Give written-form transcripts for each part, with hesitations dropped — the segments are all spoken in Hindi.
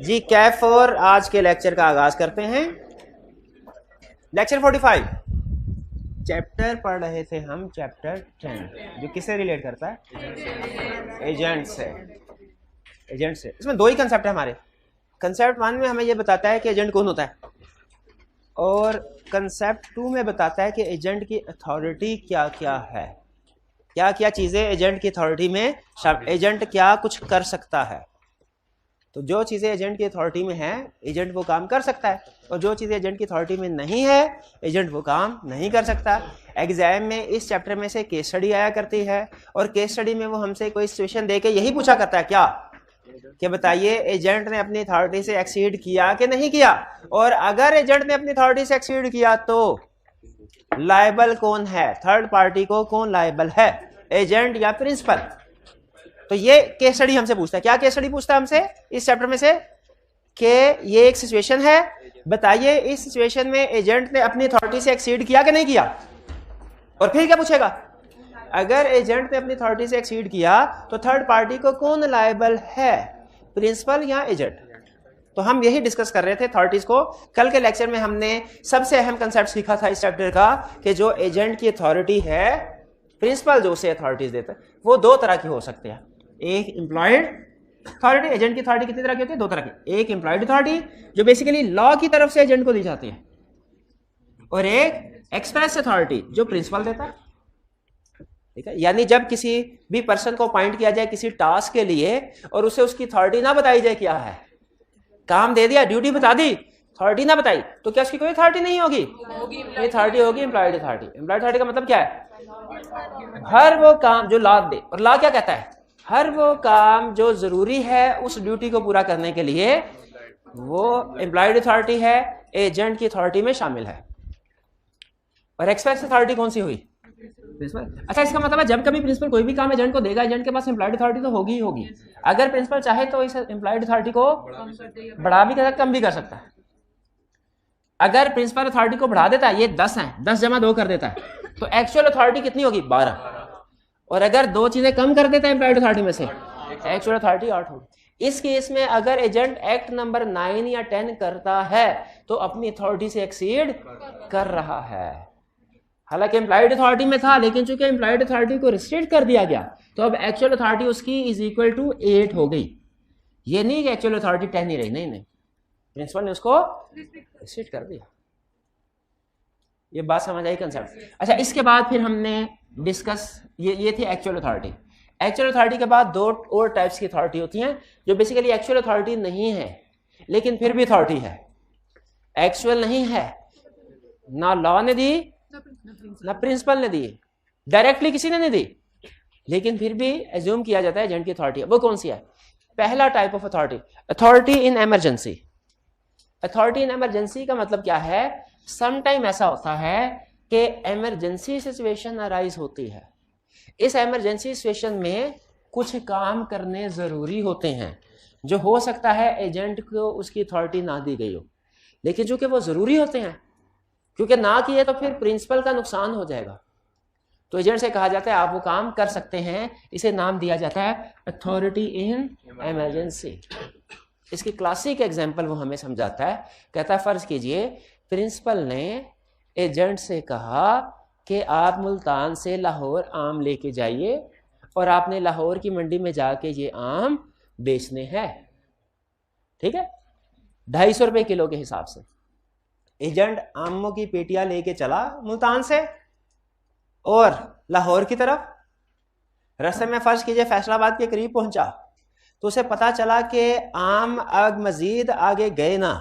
जी कैफ और आज के लेक्चर का आगाज करते हैं। लेक्चर 45 चैप्टर पढ़ रहे थे हम, चैप्टर 10 जो किससे रिलेट करता है? एजेंट से। एजेंट से इसमें दो ही कंसेप्ट है हमारे। कंसेप्ट 1 में हमें यह बताता है कि एजेंट कौन होता है, और कंसेप्ट 2 में बताता है कि एजेंट की अथॉरिटी क्या क्या है, क्या क्या चीज़ें एजेंट की अथॉरिटी में, एजेंट क्या कुछ कर सकता है। तो जो चीज़ें एजेंट की अथॉरिटी में हैं एजेंट वो काम कर सकता है, और जो चीज़ें एजेंट की अथॉरिटी में नहीं है एजेंट वो काम नहीं कर सकता। एग्जाम में इस चैप्टर में से केस स्टडी आया करती है, और केस स्टडी में वो हमसे कोई सिचुएशन दे के यही पूछा करता है क्या कि बताइए एजेंट ने अपनी अथॉरिटी से एक्सीड किया कि नहीं किया, और अगर एजेंट ने अपनी अथॉरिटी से एक्सीड किया तो लायबल कौन है, थर्ड पार्टी को कौन लायबल है, एजेंट या प्रिंसिपल। तो ये केस स्टडी हमसे पूछता है। क्या केस स्टडी पूछता है हमसे इस चैप्टर में से कि ये एक सिचुएशन है, बताइए इस सिचुएशन में एजेंट ने अपनी अथॉरिटी से एक्सीड किया कि नहीं किया, और फिर क्या पूछेगा, अगर एजेंट ने अपनी अथॉरिटी से एक्सीड किया तो थर्ड पार्टी को कौन लायबल है, प्रिंसिपल या एजेंट। तो हम यही डिस्कस कर रहे थे अथॉरिटीज को। कल के लेक्चर में हमने सबसे अहम कंसेप्ट सीखा था इस चैप्टर का कि जो एजेंट की अथॉरिटी है, प्रिंसिपल जो उसे अथॉरिटीज देता है वो दो तरह की हो सकते हैं। एक एम्प्लॉयड अथॉरिटी, एजेंट की अथॉरिटी कितनी तरह की होती है? दो तरह की। एक एम्प्लॉयड अथॉरिटी जो बेसिकली लॉ की तरफ से एजेंट को दी जाती है, और एक एक्सप्रेस अथॉरिटी जो प्रिंसिपल देता है। ठीक है, यानी जब किसी भी पर्सन को अपॉइंट किया जाए किसी टास्क के लिए और उसे उसकी अथॉरिटी ना बताई जाए क्या है, काम दे दिया, ड्यूटी बता दी, अथॉरिटी ना बताई, तो क्या उसकी कोई अथॉरिटी नहीं होगी? अथॉरिटी होगी एम्प्लॉयड अथॉरिटी। एम्प्लॉयड अथॉरिटी का मतलब क्या है? हर वो काम जो लॉ दे, और लॉ क्या कहता है? हर वो काम जो जरूरी है उस ड्यूटी को पूरा करने के लिए, वो एम्प्लॉयड अथॉरिटी है, एजेंट की अथॉरिटी में शामिल है। और एक्सप्रेस अथॉरिटी कौन सी हुई? प्रिंसिपल। अच्छा, इसका मतलब है जब कभी प्रिंसिपल कोई भी काम एजेंट को देगा, एजेंट के पास एम्प्लॉयड अथॉरिटी तो होगी ही होगी। अगर प्रिंसिपल चाहे तो इस एम्प्लॉयड अथॉरिटी को बढ़ा भी कर सकता, कम भी कर सकता है। अगर प्रिंसिपल अथॉरिटी को बढ़ा देता है, ये 10 है, 10 जमा 2 कर देता है, तो एक्चुअल अथॉरिटी कितनी होगी? 12। और अगर दो चीजें कम कर देता है एम्प्लॉयड अथॉरिटी में से, एक्चुअल अथॉरिटी 8 होगी। इस केस में अगर एजेंट एक्ट नंबर 9 या 10 करता है तो अपनी अथॉरिटी से एक्सीड कर रहा है। हालांकि एम्प्लॉयड अथॉरिटी में था, लेकिन चूंकि एम्प्लॉयड अथॉरिटी को रिस्ट्रिक्ट कर दिया गया तो अब एक्चुअल अथॉरिटी उसकी इज इक्वल टू 8 हो गई। ये नहीं कि एक्चुअल अथॉरिटी 10 ही रही, नहीं, प्रिंसिपल ने उसको रिस्ट्रिक्ट कर दिया। ये बात समझ आई कंसेप्ट? अच्छा, इसके बाद फिर हमने डिस्कस, ये थी एक्चुअल अथॉरिटी। एक्चुअल अथॉरिटी के बाद दो और टाइप्स की अथॉरिटी होती हैं जो बेसिकली एक्चुअल अथॉरिटी नहीं है लेकिन फिर भी अथॉरिटी है। एक्चुअल नहीं है, ना लॉ ने दी ना प्रिंसिपल ने दी, डायरेक्टली किसी ने नहीं दी, लेकिन फिर भी एज्यूम किया जाता है एजेंट की अथॉरिटी। वो कौन सी है? पहला type of authority, authority in emergency. Authority in emergency का मतलब क्या है? समटाइम ऐसा होता है कि इमरजेंसी सिचुएशन अराइज होती है, इस इमरजेंसी सिचुएशन में कुछ काम करने जरूरी होते हैं जो हो सकता है एजेंट को उसकी अथॉरिटी ना दी गई हो, लेकिन चूंकि वो जरूरी होते हैं, क्योंकि ना किए तो फिर प्रिंसिपल का नुकसान हो जाएगा, तो एजेंट से कहा जाता है आप वो काम कर सकते हैं। इसे नाम दिया जाता है अथॉरिटी इन इमरजेंसी। इसकी क्लासिक एग्जाम्पल वो हमें समझाता है, कहता है फर्ज कीजिए प्रिंसिपल ने एजेंट से कहा कि आप मुल्तान से लाहौर आम लेके जाइए और आपने लाहौर की मंडी में जाके ये आम बेचने हैं। ठीक है, 250 रुपये किलो के हिसाब से। एजेंट आमों की पेटियां लेके चला मुल्तान से और लाहौर की तरफ। रास्ते में फर्ज कीजिए फैसलाबाद के करीब पहुंचा तो उसे पता चला कि आम अब मजीद आगे गए ना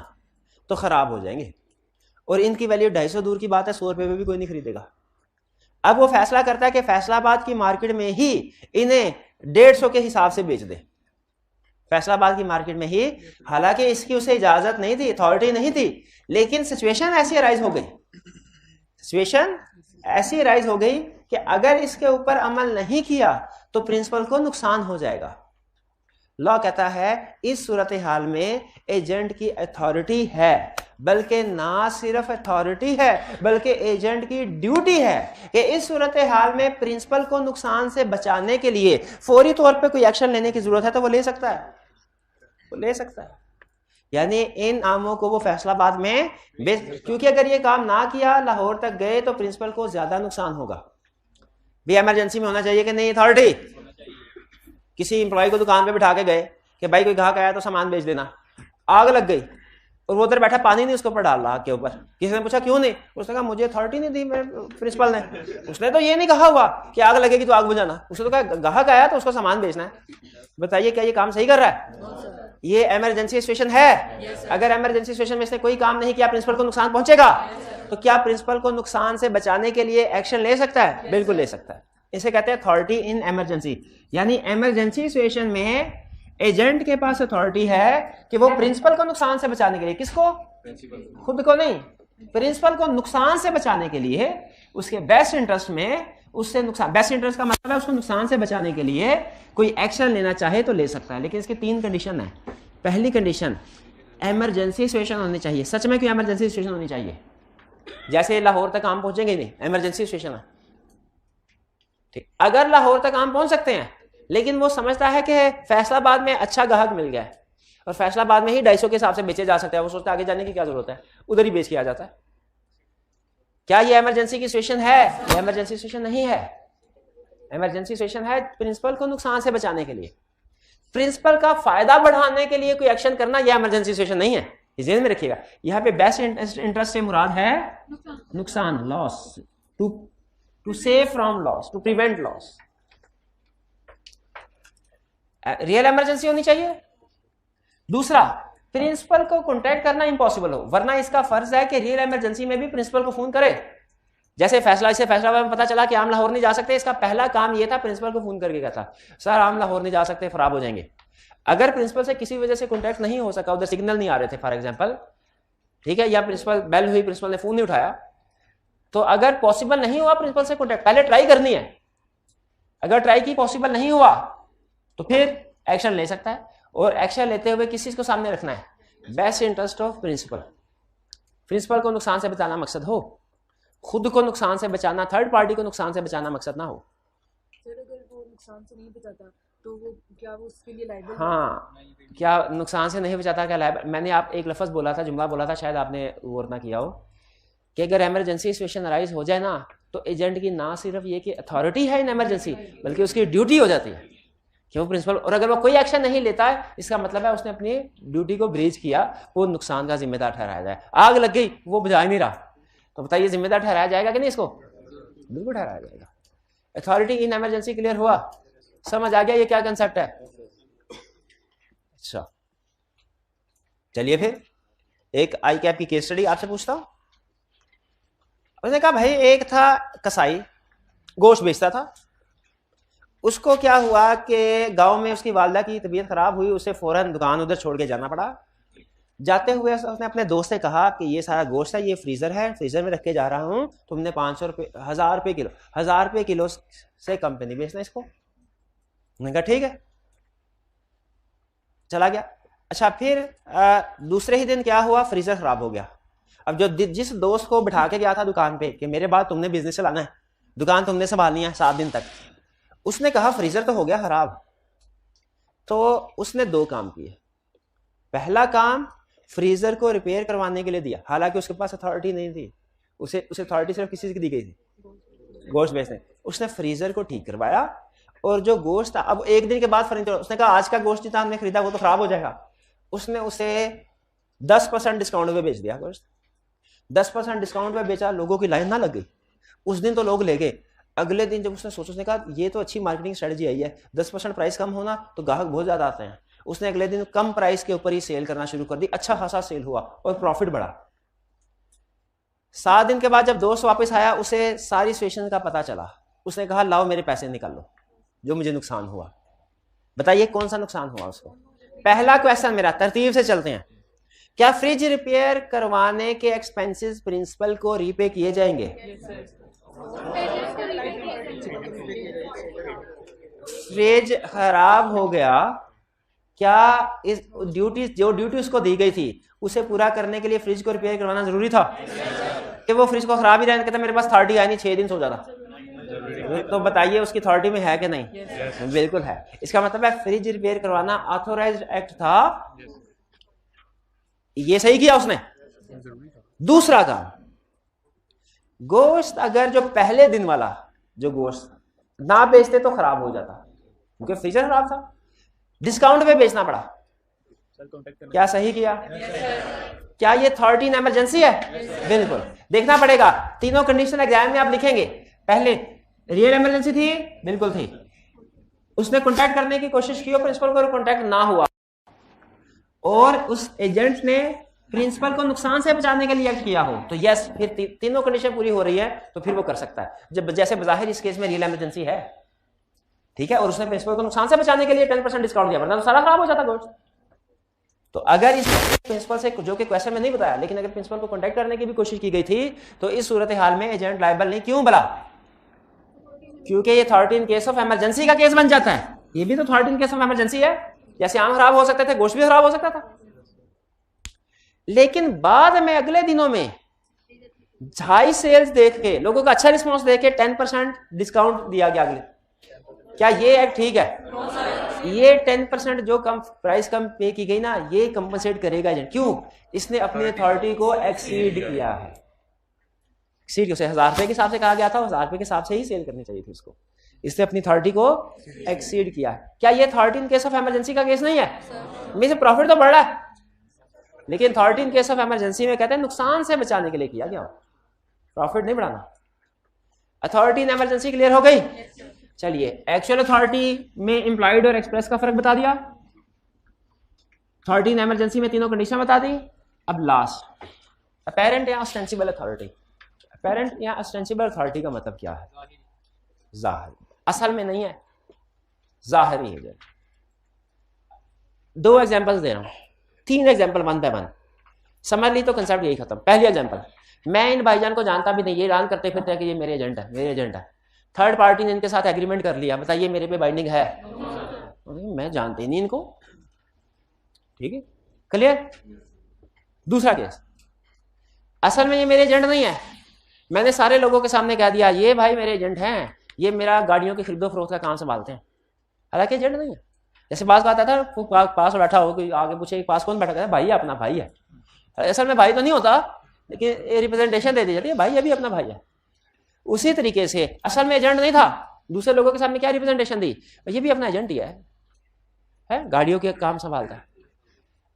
तो खराब हो जाएंगे, और इनकी वैल्यू 250 दूर की बात है, 100 रुपये में भी कोई नहीं खरीदेगा। अब वो फैसला करता है कि फैसलाबाद की मार्केट में ही इन्हें 150 के हिसाब से बेच दे, फैसलाबाद की मार्केट में ही। हालांकि इसकी उसे इजाजत नहीं थी, अथॉरिटी नहीं थी, लेकिन सिचुएशन ऐसी अराइज हो गई, सिचुएशन ऐसी अराइज हो गई कि अगर इसके ऊपर अमल नहीं किया तो प्रिंसिपल को नुकसान हो जाएगा। लॉ कहता है इस सूरत हाल में एजेंट की अथॉरिटी है, बल्कि ना सिर्फ अथॉरिटी है बल्कि एजेंट की ड्यूटी है कि इस सूरत हाल में प्रिंसिपल को नुकसान से बचाने के लिए फौरी तौर पे कोई एक्शन लेने की जरूरत है तो वो ले सकता है, वो ले सकता है। यानी इन आमों को वो फैसलाबाद में बेच, क्योंकि अगर ये काम ना किया, लाहौर तक गए, तो प्रिंसिपल को ज्यादा नुकसान होगा। भी इमरजेंसी में होना चाहिए कि नहीं अथॉरिटी, किसी इंप्लॉय को दुकान पे बिठा के गए कि भाई कोई ग्राहक आया तो सामान बेच देना, आग लग गई और वो उधर बैठा, पानी नहीं उसके ऊपर डाल रहा के ऊपर, किसी ने पूछा क्यों नहीं, उसने कहा मुझे अथॉरिटी नहीं दी प्रिंसिपल ने, उसने तो ये नहीं कहा हुआ कि आग लगेगी तो आग बुझाना, उसने तो कहा ग्राहक आया तो उसको सामान बेचना है। बताइए क्या ये काम सही कर रहा है? ये इमरजेंसी सिचुएशन है। अगर इमरजेंसी सिचुएशन में इसने कोई काम नहीं किया, प्रिंसिपल को नुकसान पहुंचेगा, तो क्या प्रिंसिपल को नुकसान से बचाने के लिए एक्शन ले सकता है? बिल्कुल ले सकता है। इसे कहते हैं अथॉरिटी इन इमरजेंसी। यानी इमरजेंसी सिचुएशन में एजेंट के पास अथॉरिटी है कि वो प्रिंसिपल को नुकसान से बचाने के लिए, किसको? खुद को नहीं, प्रिंसिपल को नुकसान से बचाने के लिए, उसके बेस्ट इंटरेस्ट में, उससे नुकसान, बेस्ट इंटरेस्ट का मतलब है उसको नुकसान से बचाने के लिए कोई एक्शन लेना चाहे तो ले सकता है। लेकिन इसकी 3 कंडीशन है। पहली कंडीशन, इमरजेंसी सिचुएशन होनी चाहिए। सच में क्यों इमरजेंसी सिचुएशन होनी चाहिए? जैसे लाहौर तक आम पहुंचेंगे नहीं, इमरजेंसी सिचुएशन है, ठीक। अगर लाहौर तक आम पहुंच सकते हैं, लेकिन वो समझता है कि फैसलाबाद में अच्छा ग्राहक मिल गया है और फैसलाबाद में ही 250 के हिसाब से बेचे जा सकते हैं, वो सोचता है आगे जाने की क्या जरूरत है, उधर ही बेच किया जाता है। क्या ये इमरजेंसी की सिचुएशन है? ये इमरजेंसी सिचुएशन नहीं है। इमरजेंसी सिचुएशन है प्रिंसिपल को नुकसान से बचाने के लिए, प्रिंसिपल का फायदा बढ़ाने के लिए कोई एक्शन करना, यह इमरजेंसी सिचुएशन नहीं है। ध्यान में रखिएगा, यहाँ पे बेस्ट इंटरेस्ट से मुराद है नुकसान, loss, to save from loss, to prevent loss. Real emergency होनी चाहिए। दूसरा, प्रिंसिपल को कांटेक्ट करना इम्पॉसिबल हो, वरना इसका फर्ज है कि रियल इमरजेंसी में भी प्रिंसिपल को फोन करे। जैसे फैसला में पता चला कि आम लाहौर नहीं जा सकते, इसका पहला काम यह था प्रिंसिपल को फोन करके कहता, सर आम लाहौर नहीं जा सकते, खराब हो जाएंगे। अगर प्रिंसिपल से किसी वजह से कांटेक्ट नहीं हो सका, उधर सिग्नल नहीं आ रहे थे फॉर एग्जांपल, ठीक है, या प्रिंसिपल बेल हुई, प्रिंसिपल ने फोन नहीं उठाया, तो अगर पॉसिबल नहीं हुआ प्रिंसिपल से कांटेक्ट, पहले ट्राई करनी है। अगर ट्राई की पॉसिबल नहीं हुआ तो फिर एक्शन ले सकता है, और एक्शन लेते हुए किस चीज को सामने रखना है? Best interest of principal. Principal को नुकसान से बचाना मकसद हो, खुद को नुकसान से बचाना, थर्ड पार्टी को नुकसान से बचाना मकसद ना हो। सर अगर वो नुकसान से नहीं बचाता तो वो क्या, वो उसके लिए लायबल? हाँ, क्या नुकसान से नहीं बचाता, क्या लायबल? मैंने आप एक लफ्ज बोला था, जुमला बोला था, शायद आपने गौर ना किया हो, कि अगर इमरजेंसी सिचुएशन अराइज हो जाए ना, तो एजेंट की ना सिर्फ ये कि अथॉरिटी है इन इमरजेंसी, बल्कि उसकी ड्यूटी हो जाती है कि वो प्रिंसिपल, और अगर वो कोई एक्शन नहीं लेता है, इसका मतलब है उसने अपनी ड्यूटी को ब्रीच किया, वो नुकसान का जिम्मेदार ठहराया जाए। आग लग गई, वो बुझा नहीं रहा, तो बताइए जिम्मेदार ठहराया जाएगा कि नहीं? इसको बिल्कुल ठहराया जाएगा। अथॉरिटी इन इमरजेंसी क्लियर हुआ? समझ आ गया ये क्या कंसेप्ट है? अच्छा, चलिए फिर एक आई कैप की केस स्टडी आपसे पूछता हूं। उसने कहा भाई एक था कसाई, गोश्त बेचता था, उसको क्या हुआ कि गांव में उसकी वालदा की तबीयत खराब हुई, उसे फौरन दुकान उधर छोड़ के जाना पड़ा। जाते हुए उसने अपने दोस्त से कहा कि ये सारा गोश्त है, ये फ्रीजर है, फ्रीजर में रख के जा रहा हूं, तुमने 500 रुपये, 1000 रुपये किलो, 1000 रुपये किलो से कम पे नहीं बेचना इसको। उन्होंने कहा ठीक है, चला गया। अच्छा, फिर दूसरे ही दिन क्या हुआ, फ्रीजर खराब हो गया। अब जो जिस दोस्त को बिठा के गया था दुकान पे कि मेरे बाद तुमने बिजनेस चलाना है, दुकान तुमने संभालनी है 7 दिन तक, उसने कहा फ्रीजर तो हो गया खराब। तो उसने 2 काम किए। पहला काम, फ्रीजर को रिपेयर करवाने के लिए दिया, हालांकि उसके पास अथॉरिटी नहीं थी, उसे अथॉरिटी सिर्फ किसी की दी गई थी, गोश्त बेचने। उसने फ्रीजर को ठीक करवाया, और जो गोश्त था, अब 1 दिन के बाद फर्नीचर, उसने कहा आज का गोश्त जितना हमने खरीदा वो तो खराब हो जाएगा, उसने उसे 10% डिस्काउंट पे बेच दिया गोश्त। 10% डिस्काउंट पे बेचा, लोगों की लाइन ना लग गई। उस दिन तो लोग ले गए। अगले दिन जब उसने सोचा, उसने कहा ये तो अच्छी मार्केटिंग स्ट्रेटजी आई है, 10% प्राइस कम होना तो ग्राहक बहुत ज्यादा आते हैं। उसने अगले दिन कम प्राइस के ऊपर ही सेल करना शुरू कर दी, अच्छा खासा सेल हुआ और प्रॉफिट बढ़ा। 7 दिन के बाद जब दोस्त वापस आया, उसे सारी सिचुएशन का पता चला। उसने कहा लाओ मेरे पैसे निकाल लो जो मुझे नुकसान हुआ। बताइए कौन सा नुकसान हुआ उसको? पहला क्वेश्चन मेरा, तरतीब से चलते हैं। क्या फ्रिज रिपेयर करवाने के एक्सपेंसेस प्रिंसिपल को रीपे किए जाएंगे? फ्रिज खराब हो गया, क्या इस ड्यूटी उसको दी गई थी उसे पूरा करने के लिए फ्रिज को रिपेयर करवाना जरूरी था? कि वो फ्रिज को खराब ही रहने कहता मेरे पास अथॉरिटी आई नहीं, 6 दिन सो जाता। तो बताइए उसकी अथॉरिटी में है कि नहीं? बिल्कुल है। इसका मतलब है फ्रिज रिपेयर करवाना ऑथोराइज्ड एक्ट था ये सही किया उसने। दूसरा काम, गोश्त अगर जो पहले दिन वाला जो गोश्त ना बेचते तो खराब हो जाता, क्योंकि फ्रीजर खराब था, डिस्काउंट पे बेचना पड़ा, क्या सही किया? क्या ये 13 इमरजेंसी है? बिल्कुल। देखना पड़ेगा, तीनों कंडीशन एग्जाम में आप लिखेंगे। पहले रियल इमरजेंसी थी, बिल्कुल थी, उसने कांटेक्ट करने की कोशिश की और प्रिंसिपल को कांटेक्ट ना हुआ, और उस एजेंट ने प्रिंसिपल को नुकसान से बचाने के लिए एक्ट किया हो, तो यस, फिर तीनों कंडीशन पूरी हो रही है तो फिर वो कर सकता है। जब जैसे बज़ाहिर इस केस में रियल इमरजेंसी है, ठीक है, और उसने प्रिंसिपल को नुकसान से बचाने के लिए 10% डिस्काउंट दिया, वरना तो सारा खराब हो जाता गोश्त। तो अगर इस प्रिंसिपल से, जो कि क्वेश्चन में नहीं बताया, लेकिन अगर प्रिंसिपल को कांटेक्ट करने की भी कोशिश की गई थी, तो इस सूरत हाल में एजेंट लायबल नहीं। क्यों भला? क्योंकि ये 13 केस ऑफ इमरजेंसी का केस बन जाता है। ये भी तो 13 केस ऑफ इमरजेंसी है, जैसे आम खराब हो सकते थे, गोश्त भी खराब हो सकता था। लेकिन बाद में अगले दिनों में हाई सेल्स देख के, लोगों का अच्छा रिस्पॉन्स देख के 10% डिस्काउंट दिया गया अगले। क्या ये एक्ट ठीक है? ये 10% जो कम प्राइस कम पे की गई ना, ये कंपनसेट करेगा एजेंट। क्यों? इसने अपनी अथॉरिटी को एक्सीड किया है। एक्सीड उसे 1000 रुपए के हिसाब से कहा गया था, 1000 रुपए के हिसाब से ही सेल करनी चाहिए थी उसको, इसने अपनी अथॉरिटी को एक्सीड किया है। क्या ये 13 केस ऑफ इमरजेंसी का केस नहीं है? में से प्रॉफिट तो बढ़ रहा है, लेकिन 13 केस ऑफ इमरजेंसी में कहते हैं नुकसान से बचाने के लिए किया गया, प्रॉफिट नहीं बढ़ाना। अथॉरिटी इन इमरजेंसी क्लियर हो गई? चलिए, एक्चुअल अथॉरिटी में इंप्लॉयड और एक्सप्रेस का फर्क बता दिया, 13 इमरजेंसी में तीनों कंडीशन बता दी। अब लास्ट, अपेरेंट या ऑस्टेंसिबल अथॉरिटी। अपेरेंट या ऑस्टेंसिबल अथॉरिटी का मतलब क्या है? जाहिर, असल में नहीं है, जाहिरी है। 2 एग्जांपल्स दे रहा हूं, 3 एग्जांपल, 1 बाय 1 समझ ली तो कंसेप्ट यही खत्म। पहली एग्जांपल, मैं इन भाईजान को जानता भी नहीं, ये ऐलान करते फिरते हैं कि ये मेरे एजेंट है, मेरे एजेंट है। थर्ड पार्टी ने इनके साथ एग्रीमेंट कर लिया, बताइए मेरे पे बाइंडिंग है? मैं जानते नहीं इनको, ठीक है, क्लियर। दूसरा केस, असल में ये मेरे एजेंट नहीं है, मैंने सारे लोगों के सामने कह दिया ये भाई मेरे एजेंट हैं, ये मेरा गाड़ियों की खरीदो फरोख्त का काम संभालते हैं, हालांकि एजेंट नहीं है। जैसे बात आता था, पास बैठा हो, कोई आगे पूछे पास कौन बैठा, भाई है, अपना भाई है। असल में भाई तो नहीं होता, लेकिन रिप्रेजेंटेशन दे दी जाती है, भाई अभी अपना भाई है। उसी तरीके से असल में एजेंट नहीं था, दूसरे लोगों के सामने क्या रिप्रेजेंटेशन दी, ये भी अपना एजेंट ही है, गाड़ियों के काम संभालता है।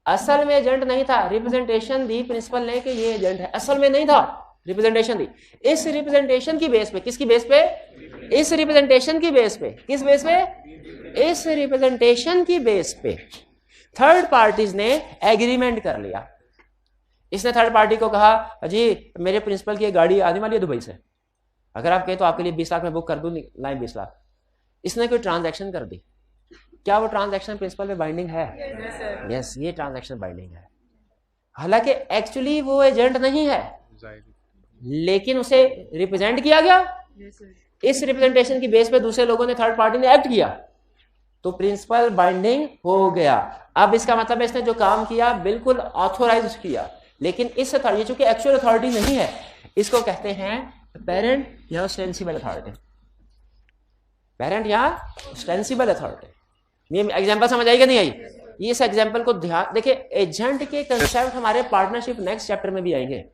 असल में एजेंट नहीं था, रिप्रेजेंटेशन दी प्रिंसिपल ने कि ये एजेंट है, असल में नहीं था, रिप्रेजेंटेशन दी। इस रिप्रेजेंटेशन की बेस पे, किसकी बेस पे? इस रिप्रेजेंटेशन की बेस पे, किस बेस पे? इस रिप्रेजेंटेशन की बेस पे थर्ड पार्टीज ने एग्रीमेंट कर लिया। इसने थर्ड पार्टी को कहा जी मेरे प्रिंसिपल की गाड़ी आने वाली है दुबई से, अगर आप कहें तो आपके लिए 20 लाख में बुक कर दूं, लाइन 20 लाख। इसने कोई ट्रांजैक्शन कर दी, क्या वो ट्रांजैक्शन प्रिंसिपल पे बाइंडिंग है? यस, ये ट्रांजैक्शन बाइंडिंग है। हालांकि एक्चुअली वो एजेंट नहीं है, लेकिन उसे रिप्रेजेंट किया गया, इस रिप्रेजेंटेशन की बेस पे दूसरे लोगों ने, थर्ड पार्टी ने एक्ट किया, तो प्रिंसिपल बाइंडिंग हो गया। अब इसका मतलब है इसने जो काम किया बिल्कुल ऑथोराइज किया, लेकिन इस अथॉरिटी, चूंकि एक्चुअल अथॉरिटी नहीं है, इसको कहते हैं पेरेंट या ऑस्टेंसिबल अथॉरिटी। पेरेंट या ऑस्टेंसिबल अथॉरिटी। ये एग्जांपल समझ आई कि नहीं आई? इस एग्जांपल को ध्यान देखिए, एजेंट के कंसेप्ट हमारे पार्टनरशिप नेक्स्ट चैप्टर में भी आएंगे।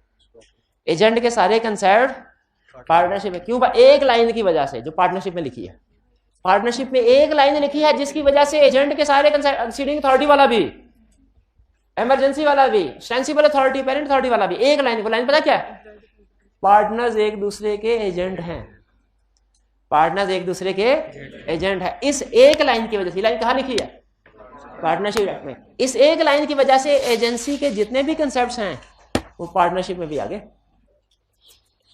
एजेंट के सारे कंसेप्ट पार्टनरशिप में, क्यों? एक लाइन की वजह से जो पार्टनरशिप में लिखी है, पार्टनरशिप में एक लाइन लिखी है जिसकी वजह से एजेंट के सारे कंसेप्ट, एक्सीडिंग अथॉरिटी वाला भी, इमरजेंसी वाला भी, ऑस्टेंसिबल अथॉरिटी, पेरेंट अथॉरिटी वाला भी, एक लाइन। वो लाइन पता क्या है? पार्टनर्स एक दूसरे के एजेंट हैं, पार्टनर्स एक दूसरे के एजेंट है। इस एक लाइन की वजह से, लाइन कहाँ लिखी है? पार्टनरशिप एक्ट में। इस एक लाइन की वजह से एजेंसी के जितने भी कंसेप्ट्स हैं वो पार्टनरशिप में भी आ गए।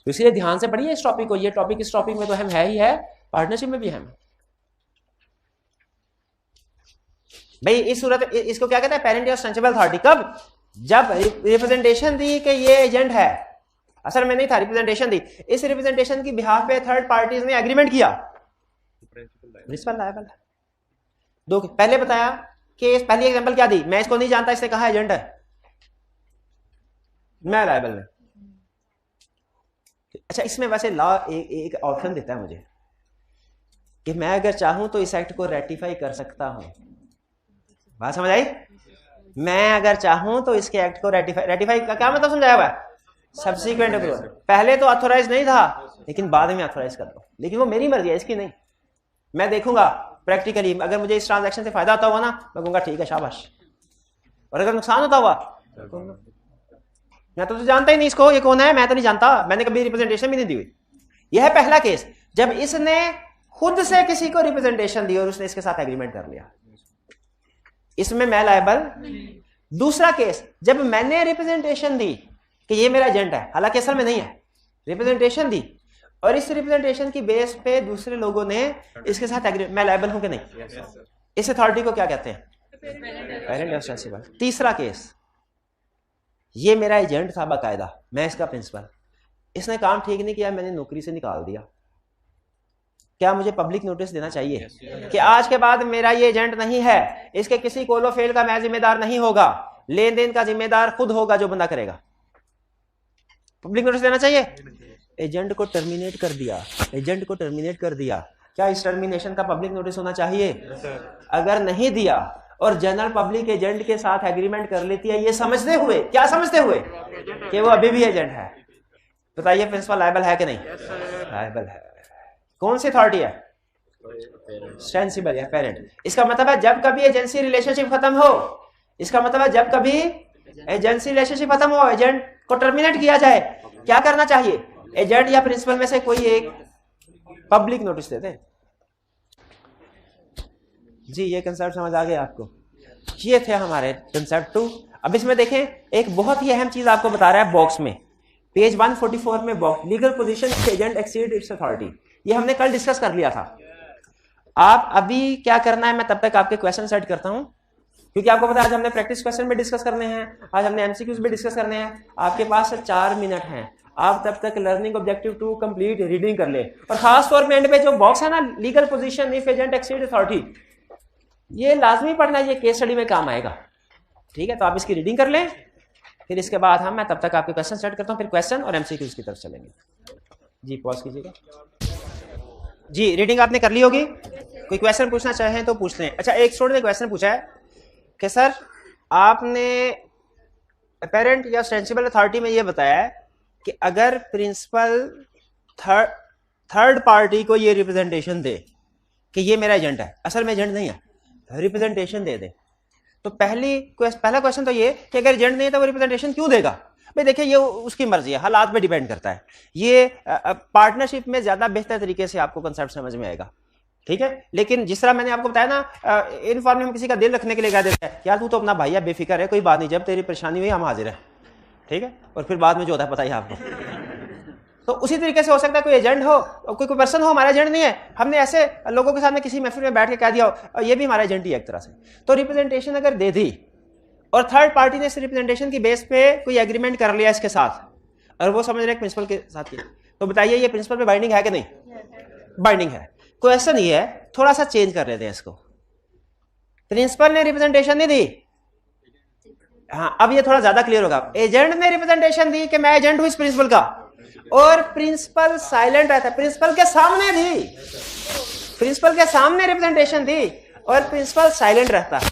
तो इसलिए ध्यान से पढ़िए इस टॉपिक को, ये टॉपिक इस टॉपिक में तो हम है ही है, पार्टनरशिप में भी हम। भाई इस सूरत, इसको क्या कहते हैं? पेरेंट या ऑस्टेंसिबल अथॉरिटी। कब? जब रिप्रेजेंटेशन दी कि ये एजेंट है, असल में नहीं था, रिप्रेजेंटेशन दी, इस रिप्रेजेंटेशन की बिहाफ पे थर्ड पार्टीज ने एग्रीमेंट किया, प्रिंसिपल लायबल। दो पहले बताया कि पहली एग्जांपल क्या दी, मैं इसको नहीं जानता, इसने कहा एजेंट है, मैं लायबल में। अच्छा, इसमें वैसे लॉ एक ऑप्शन देता है मुझे कि मैं अगर चाहूं तो इस एक्ट को रेटिफाई कर सकता हूं। बात समझ आई? मैं अगर चाहूं तो इसके एक्ट को रेटिफाई का क्या मतलब समझाया हुआ है? Subsequent approval. पहले तो ऑथोराइज नहीं था, लेकिन बाद में ऑथोराइज कर दो, लेकिन वो मेरी मर्जी है, इसकी नहीं। मैं देखूंगा प्रैक्टिकली, अगर मुझे इस ट्रांजैक्शन से फायदा होता हुआ ना, मैं कहूंगा ठीक है शाबाश, और अगर नुकसान होता हुआ, मैं तो जानता ही नहीं इसको, ये कौन है, मैं तो नहीं जानता, मैंने कभी रिप्रेजेंटेशन भी नहीं दी हुई। यह है पहला केस, जब इसने खुद से किसी को रिप्रेजेंटेशन दी और उसने इसके साथ एग्रीमेंट कर लिया, इसमें मैं लायबल। दूसरा केस, जब मैंने रिप्रेजेंटेशन दी कि ये मेरा एजेंट है, हालांकि असल में नहीं है, रिप्रेजेंटेशन दी, और इस रिप्रेजेंटेशन की बेस पे दूसरे लोगों ने इसके साथ एग्रीमेंट, मैं लायबल हूं कि नहीं? इस अथॉरिटी को क्या कहते हैं? Parent responsible. तीसरा केस, ये मेरा एजेंट था बाकायदा, मैं इसका प्रिंसिपल, इसने काम ठीक नहीं किया, मैंने नौकरी से निकाल दिया, क्या मुझे पब्लिक नोटिस देना चाहिए कि आज के बाद मेरा ये एजेंट नहीं है, इसके किसी कोलो फेल का मैं जिम्मेदार नहीं होगा, लेन देन का जिम्मेदार खुद होगा जो बंदा करेगा? पब्लिक नोटिस देना चाहिए। एजेंट को टर्मिनेट कर दिया, एजेंट को टर्मिनेट कर दिया, क्या इस टर्मिनेशन का पब्लिक नोटिस होना चाहिए? अगर नहीं दिया और जनरल पब्लिक एजेंट के साथ एग्रीमेंट कर लेती है, ये समझते हुए, क्या समझते हुए कि वो अभी भी एजेंट है, बताइए प्रिंसिपल लायबल है कि नहीं? लायबल है। कौन सी अथॉरिटी है? सेंसिबल या पेरेंट। इसका मतलब है जब कभी एजेंसी रिलेशनशिप खत्म हो, इसका मतलब है जब कभी एजेंसी रिलेशनशिप खत्म हो, एजेंट को टर्मिनेट किया जाए, क्या करना चाहिए? एजेंट या प्रिंसिपल में से कोई एक पब्लिक नोटिस दे दे। जी ये कंसेप्ट समझ आ गया आपको? ये थे हमारे कंसेप्ट 2। अब इसमें देखें, एक बहुत ही अहम चीज आपको बता रहा है बॉक्स में, पेज 144 में box, legal position agent exceed it's authority, ये हमने कल डिस्कस कर लिया था। आप अभी क्या करना है, मैं तब तक आपके क्वेश्चन सेट करता हूं, क्योंकि आपको पता है आज हमने प्रैक्टिस क्वेश्चन भी डिस्कस करने हैं, आज हमने एमसीक्यूज भी डिस्कस करने हैं। आपके पास 4 मिनट हैं, आप तब तक लर्निंग ऑब्जेक्टिव 2 कंप्लीट रीडिंग कर ले, और खास तौर पे एंड पे जो बॉक्स है ना, legal position if agent exceed authority, ये लाजमी पढ़ना, ये केस स्टडी में काम आएगा। ठीक है, तो आप इसकी रीडिंग कर लें, फिर इसके बाद मैं तब तक आपके क्वेश्चन सेट करता हूं, फिर क्वेश्चन और एमसीक्यूज की तरफ चलेंगे। जी पॉज कीजिएगा। जी रीडिंग आपने कर ली होगी, कोई क्वेश्चन पूछना चाहें तो पूछ लें। अच्छा, एक स्टूडेंट ने क्वेश्चन पूछा है कि सर आपने अपेरेंट या सेंसिबल अथॉरिटी में ये बताया है कि अगर प्रिंसिपल थर्ड पार्टी को ये रिप्रेजेंटेशन दे कि ये मेरा एजेंट है, असल में एजेंट नहीं है, रिप्रेजेंटेशन दे दे, तो पहला क्वेश्चन तो ये कि अगर एजेंट नहीं है तो वो रिप्रेजेंटेशन क्यों देगा? भाई देखिए, ये उसकी मर्जी है, हालात पे डिपेंड करता है। ये पार्टनरशिप में ज्यादा बेहतर तरीके से आपको कंसेप्ट समझ में आएगा। ठीक है, लेकिन जिस तरह मैंने आपको बताया ना, इनफॉर्म में हम किसी का दिल रखने के लिए कह देते हैं, यार तू तो अपना भाई है, बेफिक्र है, कोई बात नहीं, जब तेरी परेशानी हुई हम हाजिर हैं। ठीक है, और फिर बाद में जो होता है पता ही आपको। तो उसी तरीके से हो सकता है कोई एजेंट हो, कोई पर्सन हो, हमारा एजेंट नहीं है, हमने ऐसे लोगों के सामने किसी महफिल में बैठ के कह दिया हो ये भी हमारा एजेंट ही है एक तरह से, तो रिप्रेजेंटेशन अगर दे दी और थर्ड पार्टी ने इस रिप्रेजेंटेशन की बेस पे कोई एग्रीमेंट कर लिया इसके साथ, और वो समझ रहे हैं प्रिंसिपल के साथ की, तो बताइए ये प्रिंसिपल पे बाइंडिंग है कि नहीं? बाइंडिंग है। क्वेश्चन ये है, थोड़ा सा चेंज कर लेते हैं इसको, प्रिंसिपल ने रिप्रेजेंटेशन नहीं दी, हाँ अब ये थोड़ा ज्यादा क्लियर होगा, एजेंट ने रिप्रेजेंटेशन दी कि मैं एजेंट हूं इस प्रिंसिपल का, और प्रिंसिपल साइलेंट रहता है, प्रिंसिपल के सामने दी, प्रिंसिपल के सामने रिप्रेजेंटेशन दी और प्रिंसिपल साइलेंट रहता है।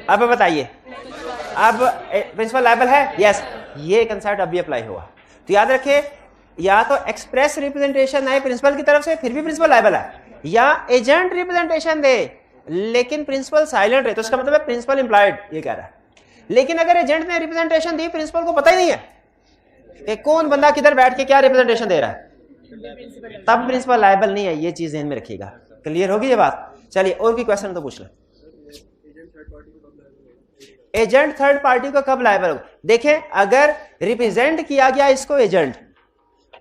अब बताइए, अब प्रिंसिपल लायबल है? यस, ये कंसेप्ट अभी अप्लाई हुआ। तो याद रखिए, या तो एक्सप्रेस रिप्रेजेंटेशन आए प्रिंसिपल की तरफ से, फिर भी प्रिंसिपल लायबल है, या एजेंट रिप्रेजेंटेशन दे लेकिन प्रिंसिपल साइलेंट रहे, तो इसका मतलब है प्रिंसिपल इंप्लॉयड, ये कह रहा है। लेकिन अगर एजेंट ने रिप्रेजेंटेशन दी, प्रिंसिपल को पता ही नहीं है कि कौन बंदा किधर बैठ के क्या रिप्रेजेंटेशन दे रहा है, तब प्रिंसिपल लायबल नहीं है, ये चीज ध्यान में रखिएगा। क्लियर होगी ये बात? चलिए और भी क्वेश्चन तो पूछ लो। एजेंट थर्ड पार्टी को कब लायबल होगा? देखें, अगर रिप्रेजेंट किया गया इसको एजेंट,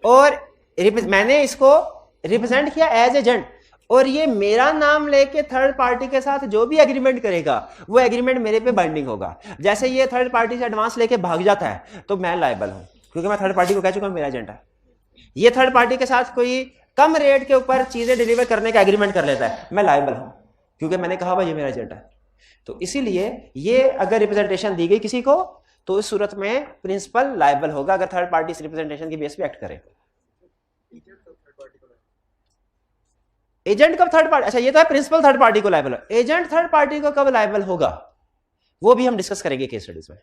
और मैंने इसको रिप्रेजेंट किया एज एजेंट, और ये मेरा नाम लेके थर्ड पार्टी के साथ जो भी एग्रीमेंट करेगा वो एग्रीमेंट मेरे पे बाइंडिंग होगा। जैसे ये थर्ड पार्टी से एडवांस लेके भाग जाता है तो मैं लायबल हूं, क्योंकि मैं थर्ड पार्टी को कह चुका हूं मेरा एजेंट है। ये थर्ड पार्टी के साथ कोई कम रेट के ऊपर चीजें डिलीवर करने का एग्रीमेंट कर लेता है, मैं लायबल हूं, क्योंकि मैंने कहा भाई ये मेरा एजेंट है। तो इसीलिए ये अगर रिप्रेजेंटेशन दी गई किसी को, तो इस सूरत में प्रिंसिपल लायबल होगा अगर थर्ड पार्टी इस रिप्रेजेंटेशन की बेस पे एक्ट करे। एजेंट कब थर्ड पार्टी, अच्छा ये तो है प्रिंसिपल थर्ड पार्टी को लायबल है, एजेंट थर्ड पार्टी को कब लायबल होगा? वो भी हम डिस्कस करेंगे केस स्टडीज में,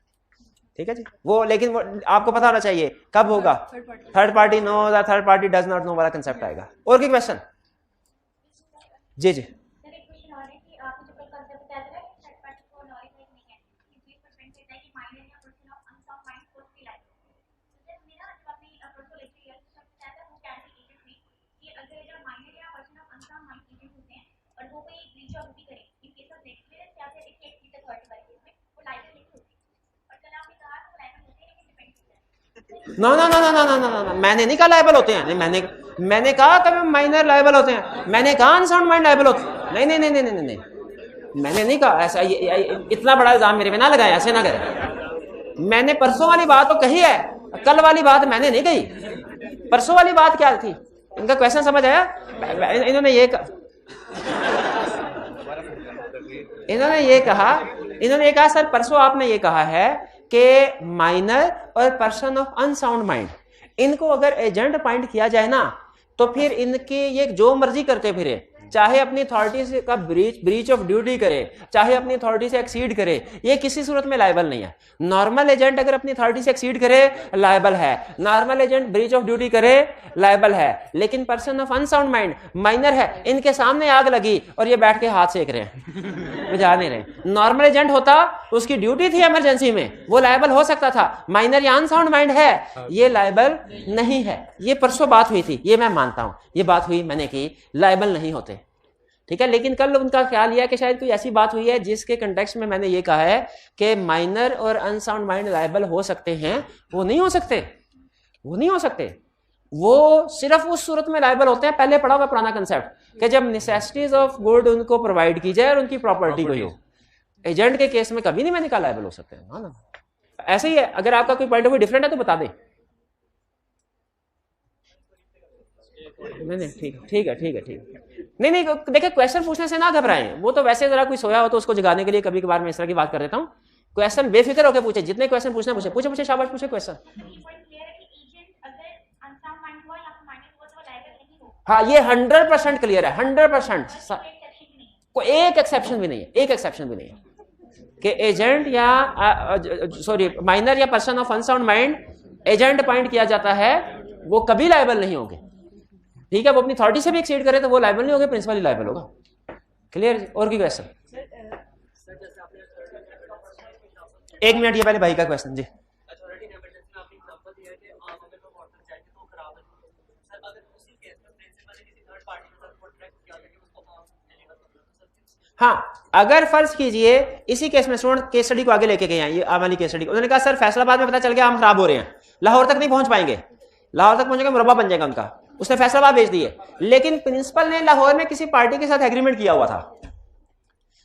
ठीक है जी। वो लेकिन वो आपको पता होना चाहिए कब होगा, थर्ड पार्टी नो या third party does not know वाला कंसेप्ट आएगा। और कोई क्वेश्चन? जी जी no no no no no no no, मैंने नहीं कहा लायबल होते हैं, नहीं मैंने कहा कभी माइनर लायबल होते हैं, मैंने कहा अनसाउंड माइंड लायबल होते हैं, नहीं नहीं नहीं नहीं नहीं नहीं, मैंने नहीं कहा ऐसा। इतना बड़ा इल्जाम मेरे पे ना लगाए, ऐसे ना करें। मैंने परसों वाली बात तो कही है, कल वाली बात मैंने नहीं कही। परसों वाली बात क्या थी? इनका क्वेश्चन समझ आया? इन्होंने ये कहा सर परसों आपने ये कहा है कि माइनर और पर्सन ऑफ अनसाउंड माइंड, इनको अगर एजेंट पॉइंट किया जाए ना तो फिर इनके ये जो मर्जी करते फिरे, चाहे अपनी अथॉरिटी से का ब्रीच ऑफ ड्यूटी करे, चाहे अपनी अथॉरिटी से एक्सीड करे, ये किसी सूरत में लायबल नहीं है। नॉर्मल एजेंट अगर अपनी अथॉरिटी से एक्सीड करे लायबल है, normal agent breach of duty करे लायबल है, लेकिन person of unsound mind minor है, इनके सामने आग लगी और ये बैठ के हाथ सेक रहे हैं, बुझा नहीं रहे। नॉर्मल एजेंट होता, उसकी ड्यूटी थी इमरजेंसी में, वो लायबल हो सकता था। माइनर या अनसाउंड माइंड है, ये लायबल नहीं है। ये परसों बात हुई थी, ये मैं मानता हूं, ये बात हुई मैंने की, लायबल नहीं होते, ठीक है। लेकिन कल उनका ख्याल यह है कि शायद कोई ऐसी बात हुई है जिसके कंटेक्स्ट में मैंने ये कहा है कि माइनर और अनसाउंड माइंड लायबल हो सकते हैं। वो नहीं हो सकते, वो नहीं हो सकते, वो सिर्फ उस सूरत में लायबल होते हैं, पहले पढ़ा हुआ पुराना कंसेप्ट, कि जब नेसेसिटीज ऑफ गुड उनको प्रोवाइड की जाए और उनकी प्रॉपर्टी कोई हो। एजेंट के केस में कभी नहीं मैंने कहा लायबल हो सकते हैं, हाँ ना। ऐसे ही है, अगर आपका कोई पॉइंट ऑफ व्यू डिफरेंट है तो बता दें। नहीं ठीक है। नहीं देखिए, क्वेश्चन पूछने से ना घबराएं, वो तो वैसे जरा कोई सोया हो तो उसको जगाने के लिए कभी कभार मैं इस तरह की बात कर देता हूं। क्वेश्चन बेफिक्र होकर पूछे, जितने क्वेश्चन पूछना पूछे, शाबाश पूछे क्वेश्चन। हाँ, ये 100% क्लियर है, 100%। कोई एक एक्सेप्शन भी नहीं है, एक एक्सेप्शन भी नहीं है कि एजेंट या माइनर या person of unsound mind agent point किया जाता है, वो कभी लायबल नहीं होंगे, ठीक है। वो अपनी अथॉरिटी से भी एक्सीड करे तो वो लायबल नहीं होगा, प्रिंसिपली लायबल होगा। क्लियर? और की क्वेश्चन? एक मिनट, ये पहले भाई का क्वेश्चन जी। हाँ, अगर फर्ज कीजिए इसी केस में स्टूडेंट केस स्टडी को आगे लेके गए हैं, ये आमानी केस स्टडी, उन्होंने कहा सर फैसलाबाद में पता चल गया हम खराब हो रहे हैं, लाहौर तक नहीं पहुंच पाएंगे, लाहौर तक पहुंचेंगे मुरब्बा बन जाएगा उनका। उसने फैसलाबाद भेज दिए, लेकिन प्रिंसिपल ने लाहौर में किसी पार्टी के साथ एग्रीमेंट किया हुआ था।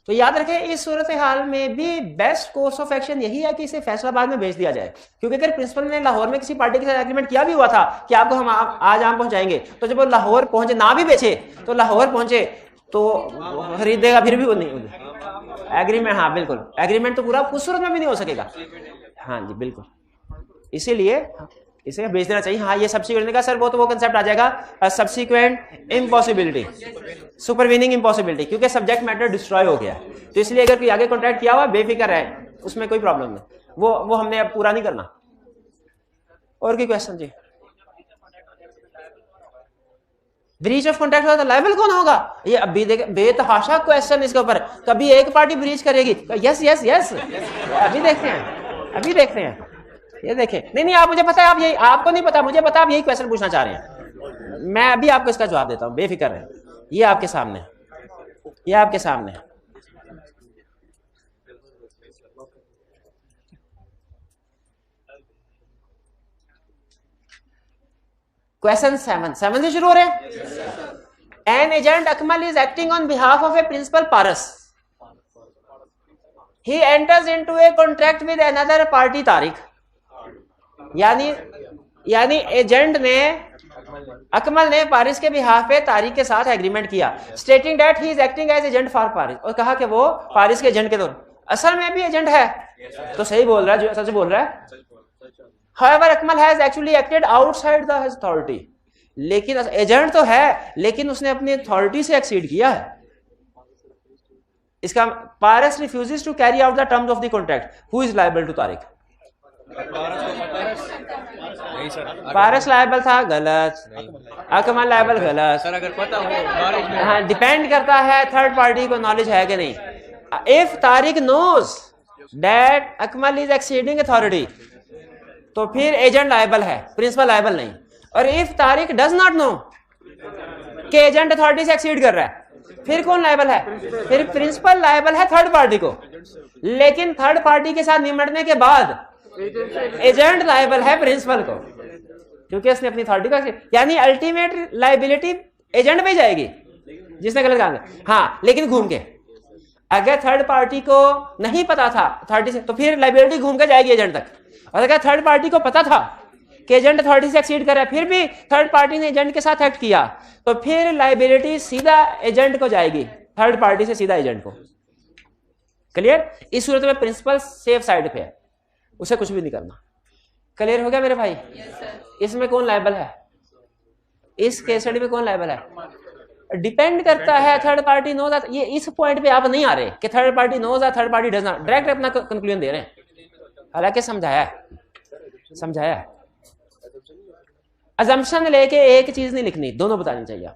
तो याद रखें, इस सूरत हाल में भी बेस्ट कोर्स ऑफ एक्शन यही है कि इसे फैसलाबाद में भेज दिया जाए, क्योंकि अगर प्रिंसिपल ने लाहौर में किसी पार्टी के साथ एग्रीमेंट किया भी हुआ था कि आपको हम आज आम पहुंचाएंगे, तो जब वो लाहौर पहुंचे, ना भी बेचे तो लाहौर पहुंचे तो खरीदेगा, फिर भी वो नहीं एग्रीमेंट। हाँ बिल्कुल, एग्रीमेंट तो पूरा उस सूरत में भी नहीं हो सकेगा। हाँ जी बिल्कुल, इसीलिए इसे भेज देना चाहिए। हाँ, ये सब्सिक्वेंट का सर, वो तो वो कंसेप्ट आ जाएगा सब्सिक्वेंट इम्पॉसिबिलिटी, सुपरवीनिंग इम्पॉसिबिलिटी, क्योंकि सब्जेक्ट मैटर डिस्ट्रॉय हो गया। तो इसलिए अगर कोई आगे कॉन्ट्रैक्ट किया हुआ बेफिक्र है, उसमें कोई प्रॉब्लम नहीं, वो हमने अब पूरा नहीं करना। और कोई क्वेश्चन जी? ब्रीच ऑफ कॉन्ट्रैक्ट होगा तो लायबल कौन होगा? ये अभी देख, बेतहाशा क्वेश्चन इसके ऊपर, कभी एक पार्टी ब्रीच करेगी, यस यस यस, अभी देखते हैं ये देखें। नहीं आप, मुझे पता है आप यही, आपको नहीं पता, मुझे पता आप यही क्वेश्चन पूछना चाह रहे हैं। मैं अभी आपको इसका जवाब देता हूं, बेफिक्र है। ये आपके सामने, ये आपके सामने। क्वेश्चन 7 से शुरू हो रहे हैं। An agent Akmal is acting on behalf of a principal Paras, he enters into a contract with another party Tariq. यानी एजेंट ने, अकमल ने पारिस के बिहाफ पे तारिक के साथ एग्रीमेंट किया, stating that he is acting as agent for Paris, और कहा कि वो पारिस के एजेंट के तौर असल में भी एजेंट है। तो सही बोल रहा है, जो सच बोल रहा है। However, Akmal has actually acted outside the authority, लेकिन एजेंट तो है, लेकिन उसने अपनी अथॉरिटी से एक्सीड किया है। इसका Paras refuses to carry out the terms of the contract, who is liable to Tariq? Paras liable था, गलत। अकमल लायबल, गलत। सर अगर पता हो, हाँ, डिपेंड करता है थर्ड पार्टी को नॉलेज है कि नहीं। If Tariq knows that Akmal is exceeding authority तो फिर एजेंट लायबल है, प्रिंसिपल लायबल नहीं। और if Tariq does not know कि एजेंट अथॉरिटी से एक्सीड कर रहा है, फिर कौन लायबल है? फिर प्रिंसिपल लायबल है थर्ड पार्टी को, लेकिन थर्ड पार्टी के साथ निमटने के बाद एजेंट लायबल है प्रिंसिपल को, क्योंकि उसने अपनी अथॉरिटी को, यानी अल्टीमेट लायबिलिटी एजेंट पे जाएगी जिसने गलत काम किया। हाँ, लेकिन घूम के, अगर थर्ड पार्टी को नहीं पता था अथॉरिटी से, तो फिर लायबिलिटी घूम के जाएगी एजेंट तक। और अगर थर्ड पार्टी को पता था कि एजेंट अथॉरिटी से एक्सीड कर रहा है, फिर भी थर्ड पार्टी ने एजेंट के साथ एक्ट किया, तो फिर लायबिलिटी सीधा एजेंट को जाएगी, थर्ड पार्टी से सीधा एजेंट को। क्लियर? इस सूरत में प्रिंसिपल सेफ साइड पे है, उसे कुछ भी नहीं करना। क्लियर हो गया मेरे भाई? इसमें कौन लायबल है? इस केस स्टडी में कौन लायबल है? डिपेंड करता है थर्ड पार्टी नोज। ये इस पॉइंट पे आप नहीं आ रहे कि third party knows third party does not, direct अपना कंक्लूजन दे रहे हैं। हालांकि समझाया है। अजम्पशन लेके एक चीज नहीं लिखनी, दोनों बतानी चाहिए।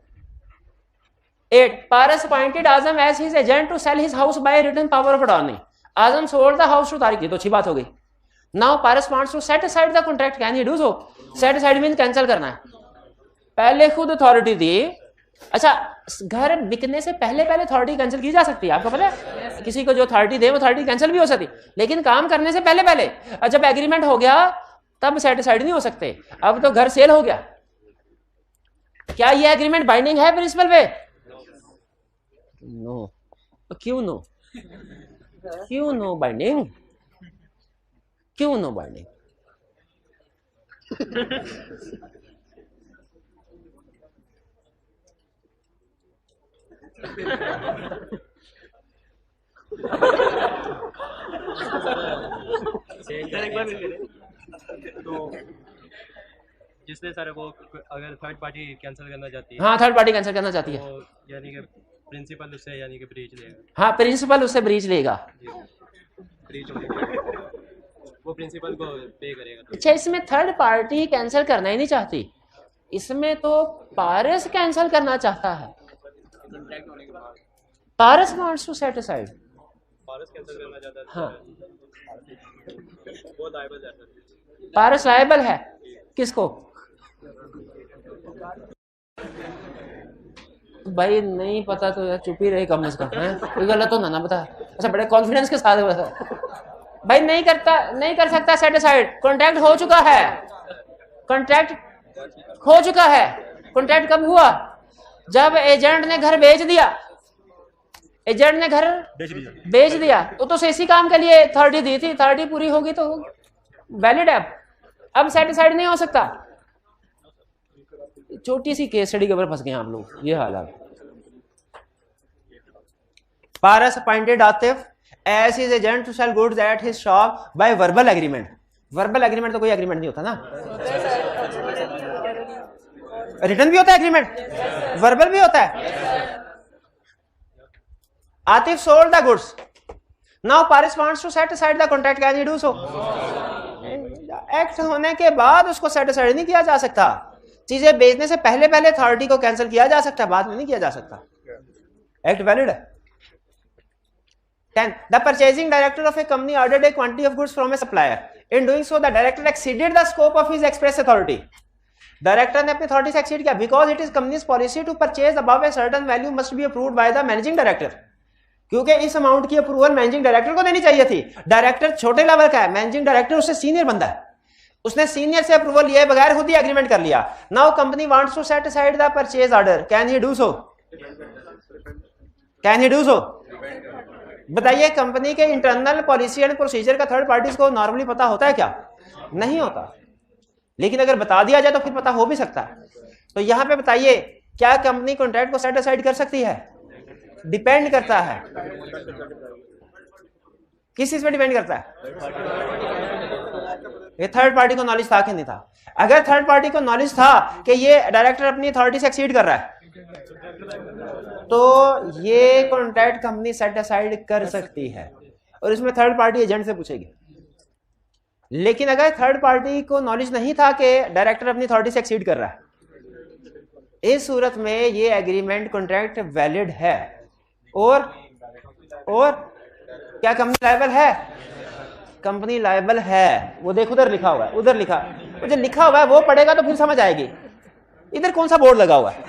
8 Paras appointed Azam as his agent to sell his house by written power of attorney. Azam sold the house to Tariq, ये तो अच्छी बात हो गई। Now Paras wants to set aside the contract, can he do so? Set aside means cancel करना है। पहले खुद अथॉरिटी दी। अच्छा, घर बिकने से पहले अथॉरिटी कैंसिल की जा सकती है, आपको पता है? किसी को जो अथॉरिटी दे वो अथॉरिटी कैंसिल भी हो सकती, लेकिन काम करने से पहले जब एग्रीमेंट हो गया तब सेटिसाइड नहीं हो सकते। अब तो घर सेल हो गया, क्या ये एग्रीमेंट बाइंडिंग है प्रिंसिपल पे? नो। क्यों नो? क्यों नो बाइंडिंग? क्यों नो बाइंडिंग? तो जिसने सर वो अगर थर्ड पार्टी कैंसिल करना चाहती है, हाँ, थर्ड पार्टी कैंसिल करना चाहती है, तो यानी कि प्रिंसिपल उससे यानी कि ब्रीच लेगा। हाँ, प्रिंसिपल उससे ब्रीच लेगा, ब्रीच वो प्रिंसिपल को पे करेगा। अच्छा, इसमें थर्ड पार्टी कैंसिल करना ही नहीं चाहती, इसमें तो पारस कैंसिल करना चाहता है। Paras wants to set aside, Paras cancel करना चाहता है। हाँ, वो लायबल है। पारस लायबल है किसको? भाई नहीं पता तो यार चुप ही रहे कम से कम, है कोई गलत तो ना बता। अच्छा, बड़े कॉन्फिडेंस के साथ बता। भाई नहीं कर सकता सेट असाइड, कॉन्ट्रैक्ट हो चुका है, कॉन्ट्रैक्ट हो चुका है। कॉन्ट्रैक्ट कब हुआ? जब एजेंट ने घर बेच दिया, एजेंट ने घर बेच दिया तो इसी काम के लिए 30 दी थी, 30 पूरी होगी तो वैलिड है। अब सेटिसाइड नहीं हो सकता। छोटी सी केस स्टडी के ऊपर फंस गए हम लोग, ये हाल है। Paras appointed Atif as his agent to sell goods at his shop by verbal agreement. Verbal agreement तो कोई एग्रीमेंट नहीं होता ना, रिटर्न भी होता है एग्रीमेंट, वर्बल भी होता है। Atif sold the goods, now Paris wants to set aside the contract, can he do so? Act होने के बाद उसको सेट असाइड नहीं किया जा सकता। चीजें बेचने से पहले अथॉरिटी को कैंसिल किया जा सकता है, बाद में नहीं किया जा सकता। एक्ट वैलिड है। 10 the purchasing director of a company ordered a quantity of goods from a supplier, in doing so the director exceeded the scope of his express authority. Director ने अपनी अथॉरिटी से एक्सीड किया, because it is company's policy to purchase above a certain value must be approved by the managing director. क्योंकि इस अमाउंट की अप्रूवल मैनेजिंग डायरेक्टर को देनी चाहिए थी। डायरेक्टर छोटे लेवल का है, मैनेजिंग डायरेक्टर उससे सीनियर बंदा है, उसने सीनियर से अप्रूवल लिए बगैर खुद ही एग्रीमेंट कर लिया। Now company wants to set aside the purchase order, can he do so? Can he do so? बताइए, कंपनी के इंटरनल पॉलिसी एंड प्रोसीजर का थर्ड पार्टीज को नॉर्मली पता होता है क्या? नहीं होता, लेकिन अगर बता दिया जाए तो फिर पता हो भी सकता है। तो यहां पे बताइए, क्या कंपनी कॉन्ट्रैक्ट को सेट असाइड कर सकती है? डिपेंड करता है, किस चीज पे डिपेंड करता है? ये थर्ड पार्टी को नॉलेज था कि नहीं था। अगर थर्ड पार्टी को नॉलेज था कि ये डायरेक्टर अपनी अथॉरिटी से एक्सीड कर रहा है, तो ये कॉन्ट्रैक्ट कंपनी सेट असाइड कर सकती है और इसमें थर्ड पार्टी एजेंट से पूछेगी। लेकिन अगर थर्ड पार्टी को नॉलेज नहीं था कि डायरेक्टर अपनी अथॉरिटी से एक्सीड कर रहा है, इस सूरत में ये एग्रीमेंट कॉन्ट्रैक्ट वैलिड है। और क्या कंपनी लायबल है? कंपनी लायबल है। वो देख उधर लिखा हुआ है, उधर लिखा, वो जो लिखा हुआ है वो पढ़ेगा तो फिर समझ आएगी। इधर कौन सा बोर्ड लगा हुआ है?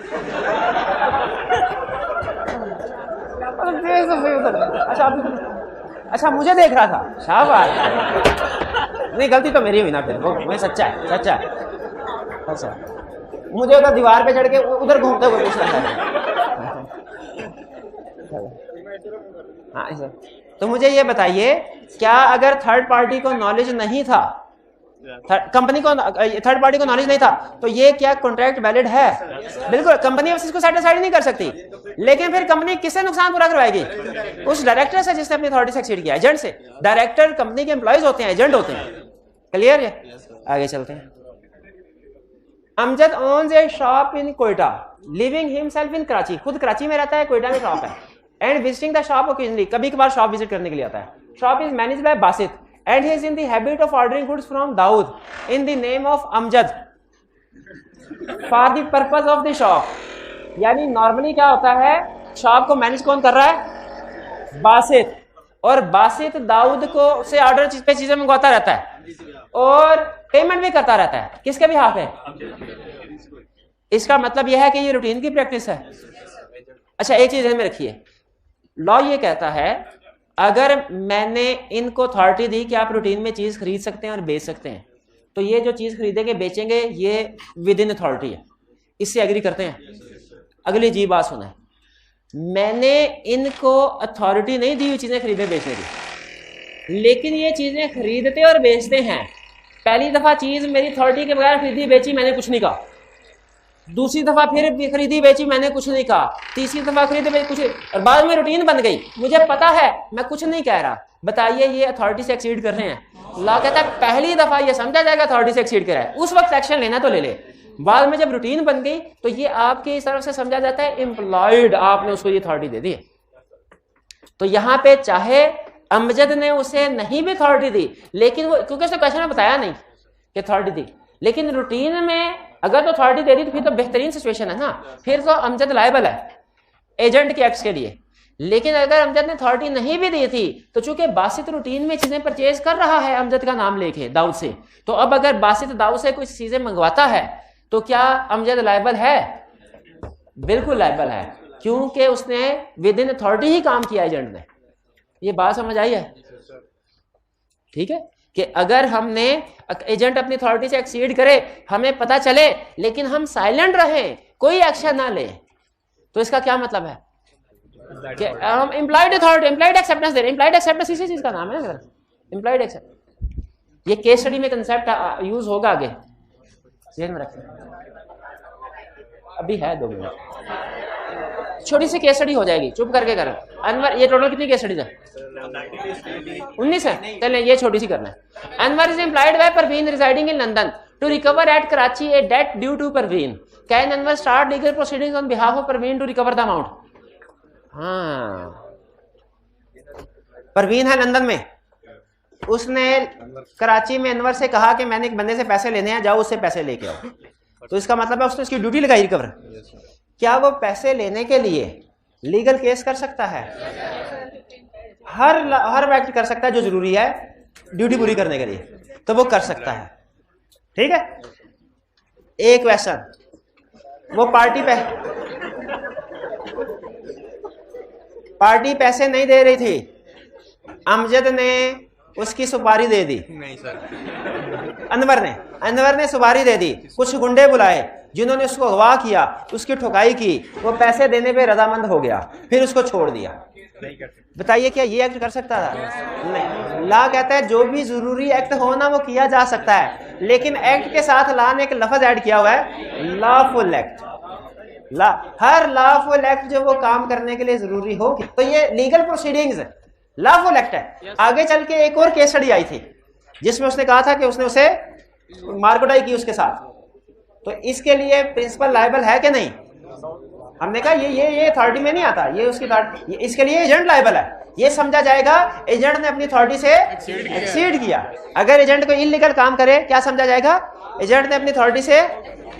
अच्छा मुझे देख रहा था, शाबाश। नहीं गलती तो मेरी हुई ना, फिर मैं सच्चा है। अच्छा मुझे उधर दीवार पे चढ़ के उधर घूमते हुए पूछ रहा था। हाँ सर, तो मुझे ये बताइए, क्या अगर थर्ड पार्टी को नॉलेज नहीं था, कंपनी को थर्ड पार्टी को नॉलेज नहीं था, तो ये क्या कॉन्ट्रैक्ट वैलिड है? बिल्कुल। कंपनी अब इसको सेटिस्फाइड नहीं कर सकती, लेकिन फिर कंपनी किससे नुकसान पूरा करवाएगी? उस डायरेक्टर से जिसने अपनी अथॉरिटी से एक्सीड किया, एजेंट से। डायरेक्टर कंपनी के एम्प्लॉइज होते हैं, एजेंट होते हैं। क्लियर है? आगे चलते हैं। Amjad owns a shop in Quetta, living himself in Karachi. खुद कराची में रहता है, कोयटा में शॉप है। And visiting the shop occasionally, कभी कभार शॉप विजिट करने के लिए आता है। Shop is managed by Basit and he is in the habit of ordering goods from Dawood in the name of Amjad for the purpose of the shop. यानी नॉर्मली क्या होता है, शॉप को मैनेज कौन कर रहा है? बासित। और बासित दाऊद को से ऑर्डर पे चीजें मंगवाता रहता है और पेमेंट भी करता रहता है। किसके भी हाथ है? इसका मतलब यह है कि ये रूटीन की प्रैक्टिस है। अच्छा एक चीज में रखिए, लॉ ये कहता है अगर मैंने इनको अथॉरिटी दी कि आप रूटीन में चीज खरीद सकते हैं और बेच सकते हैं, तो ये जो चीज खरीदेंगे बेचेंगे ये विद इन अथॉरिटी है। इससे एग्री करते हैं? अगली जी बात सुना है, मैंने इनको अथॉरिटी नहीं दी हुई चीजें खरीदने बेचने की, लेकिन ये चीजें खरीदते और बेचते हैं। पहली दफा चीज मेरी अथॉरिटी के बगैर खरीदी बेची, मैंने कुछ नहीं कहा। दूसरी दफा फिर खरीदी बेची, मैंने कुछ नहीं कहा। तीसरी दफा खरीदी बेची कुछ, और बाद में रूटीन बन गई, मुझे पता है मैं कुछ नहीं कह रहा। बताइए ये अथॉरिटी से एक्सीड कर रहे हैं? लॉ कहता है पहली दफा ये समझा जाएगा अथॉरिटी से एक्सीड करा है, उस वक्त एक्शन लेना तो ले ले। बाद में जब रूटीन बन गई तो ये आपकी तरफ से समझा जाता है एम्प्लॉयड, आपने उसको ये अथॉरिटी दे दी। तो यहाँ पे चाहे अमजद ने उसे नहीं भी अथॉरिटी दी, लेकिन वो क्योंकि उसने क्वेश्चन में बताया नहीं कि अथॉरिटी दी, लेकिन रूटीन में अगर तो अथॉरिटी दे दी तो फिर तो बेहतरीन सिचुएशन है ना, फिर तो अमजद लायबल है एजेंट के एक्ट्स के लिए। लेकिन अगर अमजद ने अथॉरिटी नहीं भी दी थी, तो चूंकि बासित रूटीन में चीजें परचेज कर रहा है अमजद का नाम लेके दाऊद से, तो अब अगर बासित दाऊद से कुछ चीजें मंगवाता है तो क्या अमजद लायबल है? बिल्कुल लायबल है, क्योंकि उसने विद इन अथॉरिटी ही काम किया एजेंट ने। ये बात समझ आई है? ठीक है कि अगर हमने एजेंट अपनी अथॉरिटी से एक्सीड करे, हमें पता चले, लेकिन हम साइलेंट रहें, कोई एक्शन ना ले, तो इसका क्या मतलब है कि हम इम्प्लॉयड अथॉरिटी, इम्प्लॉयड एक्सेप्टेंस दे रहे हैं। इम्प्लॉयड एक्सेप्टेंस इसी चीज का नाम है, इम्प्लॉयड एक्सेप्टेंस। ये केस स्टडी में कंसेप्ट यूज होगा आगे, ध्यान में रखें। अभी है 2 मिनट, छोटी सी केस स्टडी हो जाएगी, चुप करके कर। अनवर, ये टोटल कितनी केस स्टडीज है? 19 है। चलें ये छोटी सी करना है। Anwar is employed by Parveen residing in London to recover at Karachi a debt due to Parveen. Can Anwar start legal proceedings on behalf of Parveen to recover the amount? हाँ, परवीन है लंदन में, उसने कराची में अनवर से कहा कि मैंने एक बंदे से पैसे लेने हैं, जाओ उससे पैसे लेके आओ। तो इसका मतलब है उसने उसकी ड्यूटी लगाई रिकवर। क्या वो पैसे लेने के लिए लीगल केस कर सकता है? हर व्यक्ति कर सकता है जो जरूरी है ड्यूटी पूरी करने के लिए, तो वो कर सकता है। ठीक है। एक क्वेश्चन, वो पार्टी पैसे नहीं दे रही थी, अमजद ने उसकी सुपारी दे दी। नहीं सर, अनवर ने सुपारी दे दी, कुछ गुंडे बुलाए जिन्होंने उसको अगवा किया, उसकी ठुकाई की, वो पैसे देने पे रजामंद हो गया, फिर उसको छोड़ दिया। बताइए क्या ये एक्ट कर सकता था? नहीं। लॉ कहता है जो भी जरूरी एक्ट हो ना वो किया जा सकता है, लेकिन एक्ट के साथ लॉ ने एक लफ्ज ऐड किया हुआ है, लॉफुल एक्ट। हर लॉफुल एक्ट जो वो काम करने के लिए जरूरी हो, तो ये लीगल प्रोसीडिंग्स लॉफुल एक्ट है। आगे चल के एक और केस स्टडी आई थी जिसमें उसने कहा था कि उसने उसे मारकुटाई की उसके साथ, तो इसके लिए प्रिंसिपल लायबल है कि नहीं? हमने कहा ये अथॉरिटी में नहीं आता, ये उसकी अथॉरिटी, इसके लिए एजेंट लायबल है। ये समझा जाएगा एजेंट ने अपनी अथॉरिटी से एक्सीड किया। अगर एजेंट को इलीगल काम करे क्या समझा जाएगा? एजेंट ने अपनी अथॉरिटी से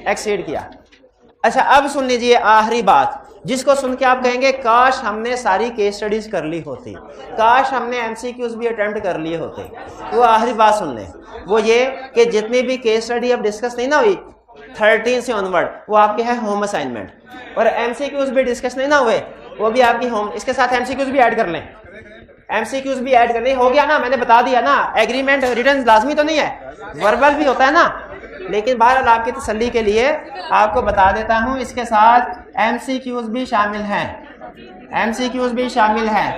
एक्सीड किया। अच्छा अब सुन लीजिए आखिरी बात, जिसको सुन के आप कहेंगे काश हमने सारी केस स्टडीज कर ली होती, काश हमने एमसीक्यूज भी अटेम्प्ट कर लिए होते। वो आखिरी बात सुन लें, वो ये कि जितनी भी केस स्टडी अब डिस्कस नहीं ना हुई 13 से ऑनवर्ड, वो आपके है होम असाइनमेंट, और एमसीक्यूज भी डिस्कस नहीं ना हुए, वो भी आपकी होम, इसके साथ एमसीक्यूज भी ऐड कर लें, एमसीक्यूज भी ऐड कर लें। हो गया ना, मैंने बता दिया ना, एग्रीमेंट रिटर्न लाजमी तो नहीं है, वर्बल भी होता है ना, लेकिन बहरहाल आपकी तसल्ली के लिए आपको बता देता हूं इसके साथ एमसीक्यूज भी शामिल हैं, एमसीक्यूज भी शामिल हैं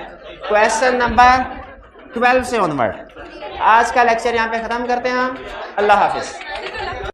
क्वेश्चन नंबर 12 से ऑनवर्ड। आज का लेक्चर यहाँ पे ख़त्म करते हैं हम। अल्लाह हाफिज़।